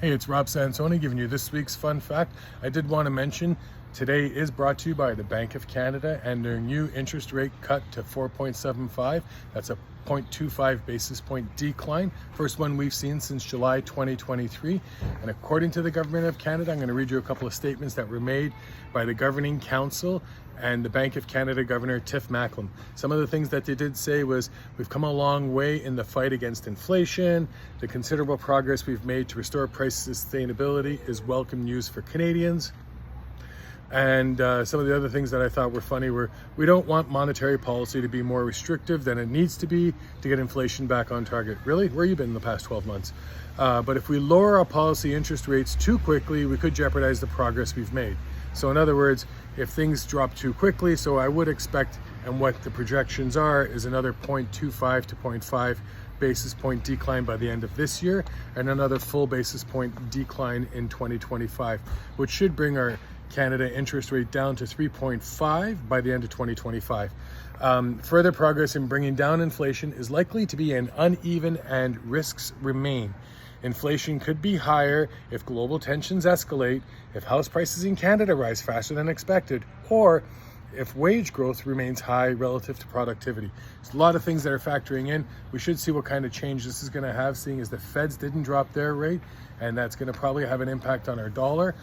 Hey, it's Rob Sansoni giving you this week's fun fact. I did want to mention today is brought to you by the Bank of Canada and their new interest rate cut to 4.75. That's a 0.25 basis point decline. First one we've seen since July 2023. And according to the Government of Canada, I'm going to read you a couple of statements that were made by the Governing Council and the Bank of Canada Governor Tiff Macklem. Some of the things that they did say was, we've come a long way in the fight against inflation. The considerable progress we've made to restore price sustainability is welcome news for Canadians. And some of the other things that I thought were funny were, we don't want monetary policy to be more restrictive than it needs to be to get inflation back on target. Really? Where have you been in the past 12 months? But if we lower our policy interest rates too quickly, we could jeopardize the progress we've made. So in other words, if things drop too quickly, so I would expect, and what the projections are, is another 0.25 to 0.5 basis point decline by the end of this year, and another full basis point decline in 2025, which should bring our Canada interest rate down to 3.5 by the end of 2025. Further progress in bringing down inflation is likely to be uneven and risks remain. Inflation could be higher if global tensions escalate, if house prices in Canada rise faster than expected, or if wage growth remains high relative to productivity. There's a lot of things that are factoring in. We should see what kind of change this is going to have, seeing as the Feds didn't drop their rate, and that's going to probably have an impact on our dollar.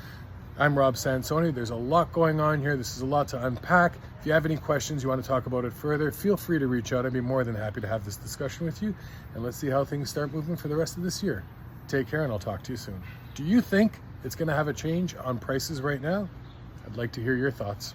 I'm Rob Sansoni. There's a lot going on here. This is a lot to unpack. If you have any questions, you want to talk about it further, feel free to reach out. I'd be more than happy to have this discussion with you. And let's see how things start moving for the rest of this year. Take care, and I'll talk to you soon. Do you think it's going to have a change on prices right now? I'd like to hear your thoughts.